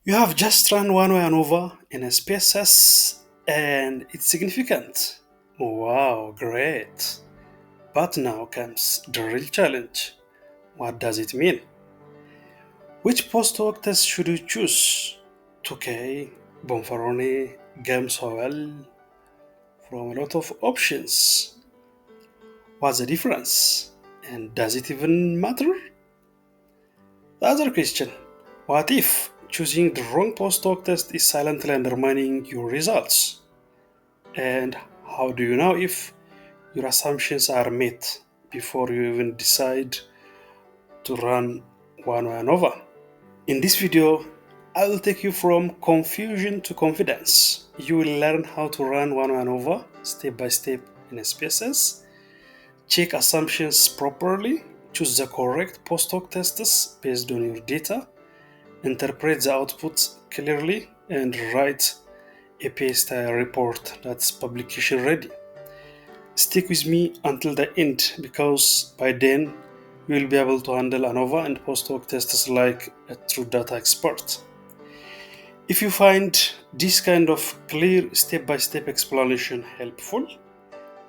You have just run One-Way ANOVA in SPSS and it's significant. Wow, great. But now comes the real challenge. What does it mean? Which post-hoc test should you choose? Tukey, Bonferroni, Games Howell, from a lot of options. What's the difference? And does it even matter? The other question, what if choosing the wrong post-hoc test is silently undermining your results? And how do you know if your assumptions are met before you even decide to run One-Way ANOVA? In this video, I will take you from confusion to confidence. You will learn how to run One-Way ANOVA step by step in SPSS, check assumptions properly, choose the correct post-hoc tests based on your data, interpret the outputs clearly, and write a APA-style report that's publication ready. Stick with me until the end because by then you will be able to handle ANOVA and post-hoc tests like a true data expert. If you find this kind of clear step-by-step explanation helpful,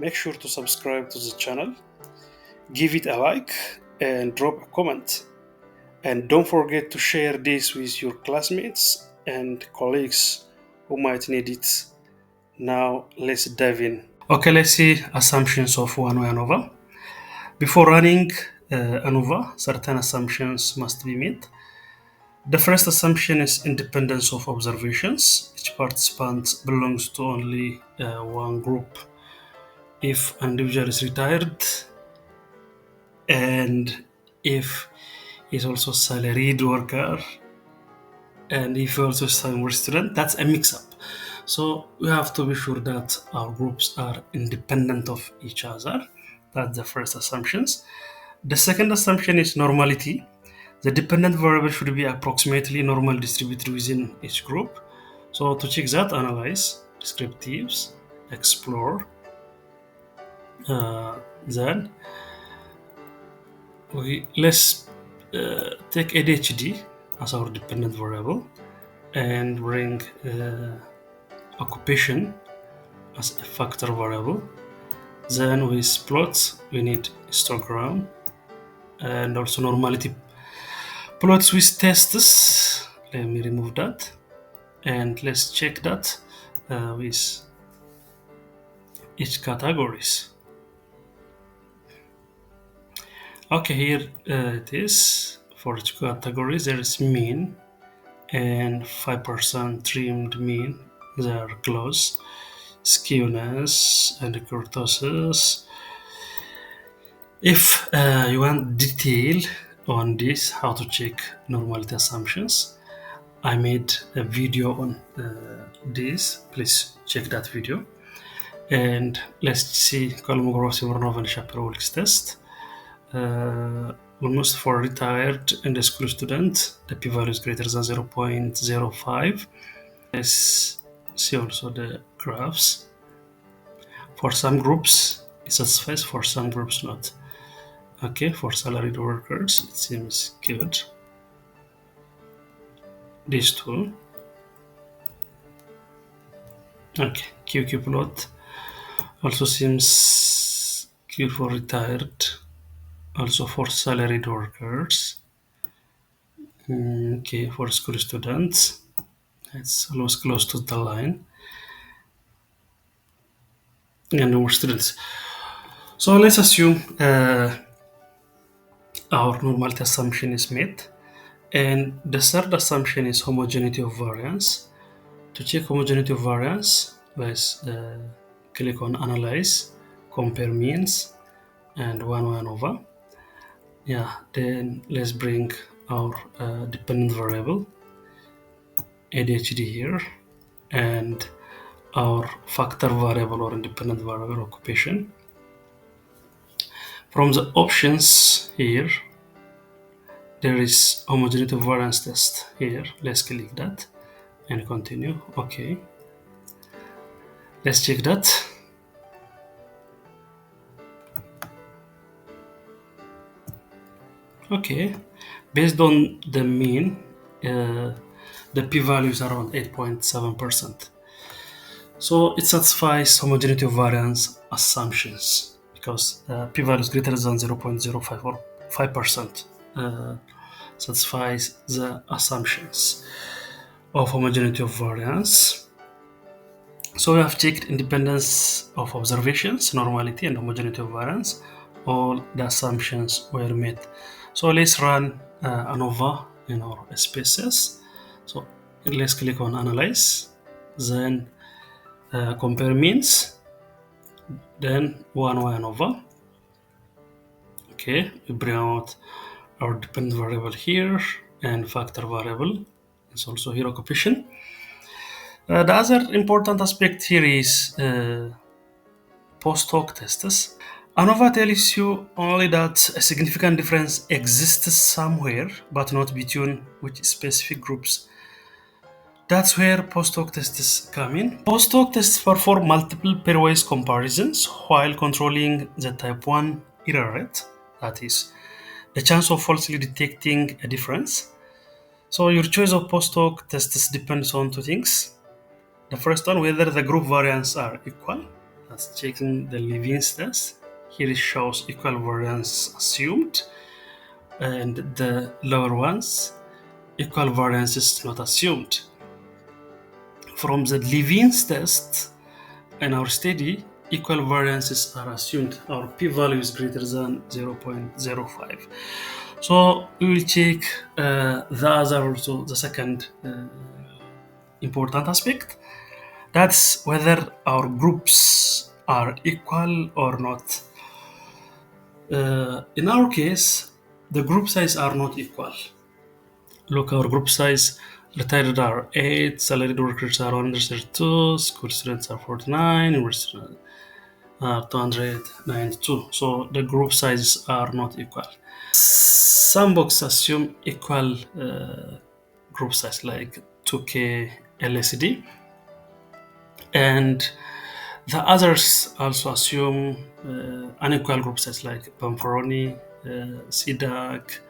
make sure to subscribe to the channel, give it a like, and drop a comment. And don't forget to share this with your classmates and colleagues who might need it. Now let's dive in. Okay, let's see assumptions of One-Way ANOVA. Before running ANOVA, certain assumptions must be met. The first assumption is independence of observations. Each participant belongs to only one group. If an individual is retired and if he's also salaried worker and if he also is a university student, that's a mix-up. So we have to be sure that our groups are independent of each other. That's the first assumptions. The second assumption is normality. The dependent variable should be approximately normally distributed within each group. So to check that, analyze, descriptives, explore. Then let's take ADHD as our dependent variable and bring occupation as a factor variable. Then with plots, we need histogram and also normality plots with tests. Let me remove that and let's check that with each categories. Okay, here it is. For each category, there is mean and 5% trimmed mean. They are close. Skewness and kurtosis. If you want detail on this, how to check normality assumptions, I made a video on this. Please check that video. And let's see Kolmogorov-Smirnov and Shapiro-Wilks test. Almost for retired and school student, the p-value is greater than 0.05. Let's see also the graphs. For some groups, it satisfies, for some groups not. Okay, for salaried workers, it seems good. These two. Okay, QQ plot also seems good for retired, also for salaried workers. Okay, for school students, it's almost close to the line. And more students. So let's assume our normality assumption is met. And the third assumption is homogeneity of variance. To check homogeneity of variance, let's click on Analyze, Compare Means, and One-Way ANOVA. Yeah, then let's bring our dependent variable, ADHD here, and our factor variable or independent variable occupation. From the options here, there is homogeneity of variance test here. Let's click that and continue. Okay, let's check that. Okay, based on the mean, the p-value is around 8.7%. So it satisfies homogeneity of variance assumptions because p-value is greater than 0.05 or 5% satisfies the assumptions of homogeneity of variance. So we have checked independence of observations, normality, and homogeneity of variance. All the assumptions were met. So let's run ANOVA in our SPSS. So let's click on Analyze, then compare means, then One-Way ANOVA. Okay, we bring out our dependent variable here and factor variable. It's also here occupation. The other important aspect here is post hoc tests. ANOVA tells you only that a significant difference exists somewhere, but not between which specific groups. That's where post hoc tests come in. Post hoc tests perform multiple pairwise comparisons while controlling the type 1 error rate, that is, the chance of falsely detecting a difference. So your choice of post hoc tests depends on two things. The first one, whether the group variance are equal. That's checking the Levene's test. Here it shows equal variance assumed, and the lower ones, equal variance is not assumed. From the Levene's test in our study, equal variances are assumed. Our p-value is greater than 0.05. So we will check the other, also the second important aspect. That's whether our groups are equal or not. In our case, the group size are not equal. Look, our group size, retired are 8, salaried workers are 132, school students are 49, university are 292. So the group sizes are not equal. Some books assume equal group size like Tukey, LSD, and the others also assume unequal group size like Bonferroni, CDAC,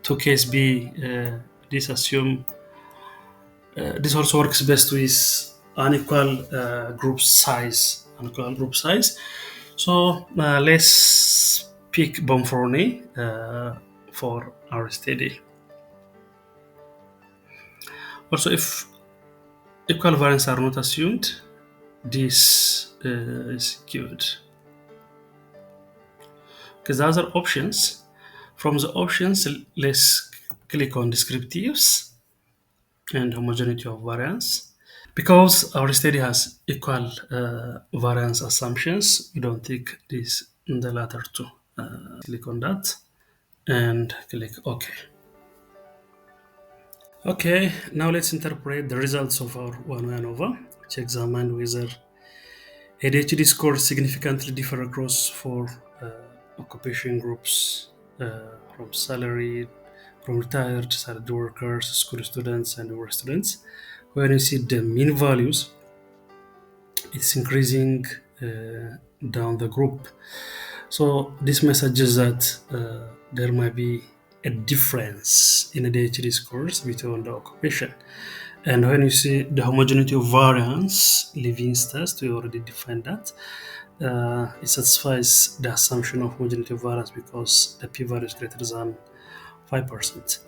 Tukey. This assume this also works best with unequal group size. So let's pick Bonferroni for our study. Also, if equal variance are not assumed, this is good. Because the other options, from the options, let's click on descriptives and homogeneity of variance. Because our study has equal variance assumptions, we don't take this in the latter two. Click on that and click OK. Okay, now let's interpret the results of our One-Way ANOVA, which examined whether ADHD scores significantly differ across four occupation groups from retired, salaried workers, school students, and work students. When you see the mean values, it's increasing down the group. So this messages that there might be a difference in ADHD scores between the occupation. And when you see the homogeneity of variance, Levene's test, we already defined that. It satisfies the assumption of homogeneity of variance because the p-value is greater than 5%.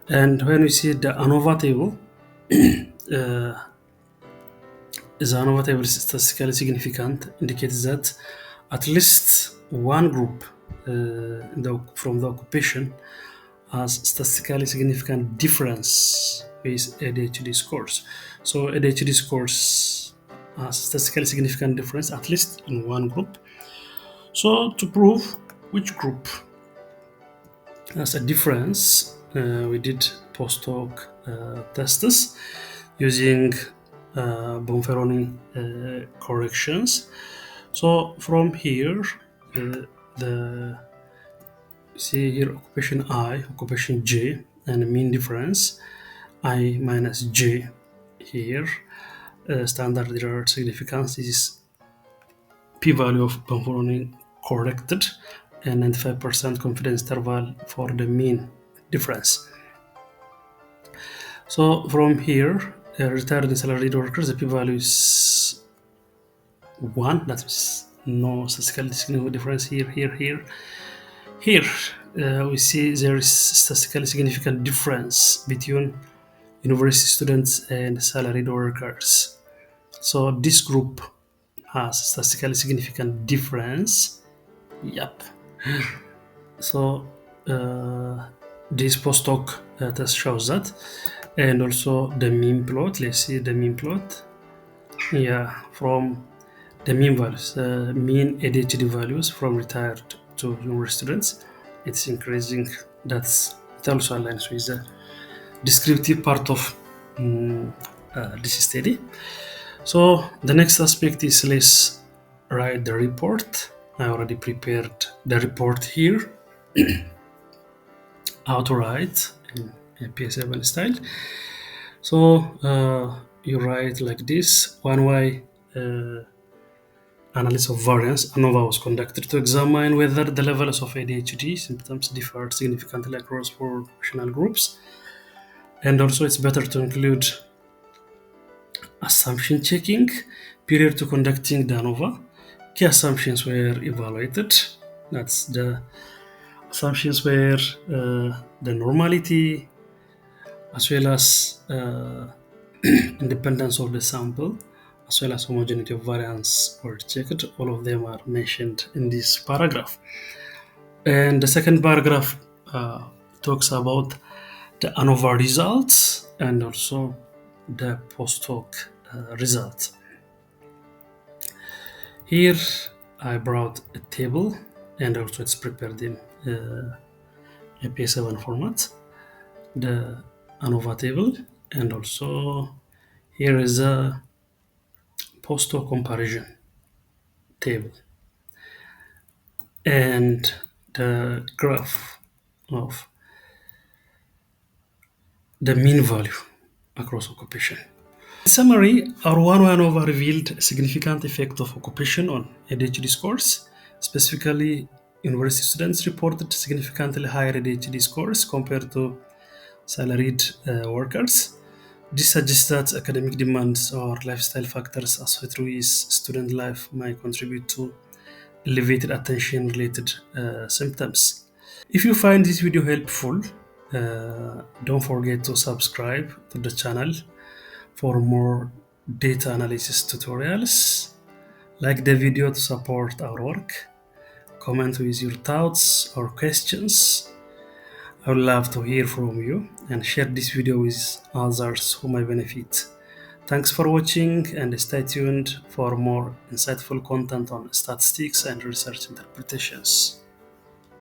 And when we see the ANOVA table, the ANOVA table is statistically significant, indicates that at least one group from the occupation has statistically significant difference with ADHD scores. So ADHD scores has statistically significant difference at least in one group. So to prove which group has a difference, we did post hoc tests using Bonferroni corrections. So from here, see here occupation I, occupation J, and mean difference I minus J here. Standard error significance is p-value of Bonferroni corrected and 95% confidence interval for the mean difference. So from here, retired and salaried workers, the p-value is 1. That is no statistical significant difference here. We see there is statistically significant difference between university students and salaried workers. So this group has statistically significant difference. Yep. So this post-hoc test shows that, and also the mean plot. Let's see the mean plot. Yeah, from the mean values, mean ADHD values from retired to university students, it's increasing. It also aligns with the descriptive part of this study. So the next aspect is let's write the report. I already prepared the report here, how to write in PS7 style. So you write like this: one-way analysis of variance. ANOVA was conducted to examine whether the levels of ADHD symptoms differ significantly across functional groups. And also, it's better to include assumption checking prior to conducting the ANOVA. Key assumptions were evaluated. That's the assumptions were the normality, as well as independence of the sample, as well as homogeneity of variance were checked. All of them are mentioned in this paragraph. And the second paragraph talks about the ANOVA results and also the post hoc results. Here I brought a table, and also it's prepared in APA7 format, the ANOVA table, and also here is a post hoc comparison table and the graph of the mean value across occupation. In summary, our One-Way ANOVA revealed a significant effect of occupation on ADHD scores. Specifically, university students reported significantly higher ADHD scores compared to salaried workers. This suggests that academic demands or lifestyle factors associated with student life might contribute to elevated attention-related symptoms. If you find this video helpful, don't forget to subscribe to the channel for more data analysis tutorials. Like the video to support our work. Comment with your thoughts or questions. I would love to hear from you, and share this video with others who might benefit. Thanks for watching, and stay tuned for more insightful content on statistics and research interpretations.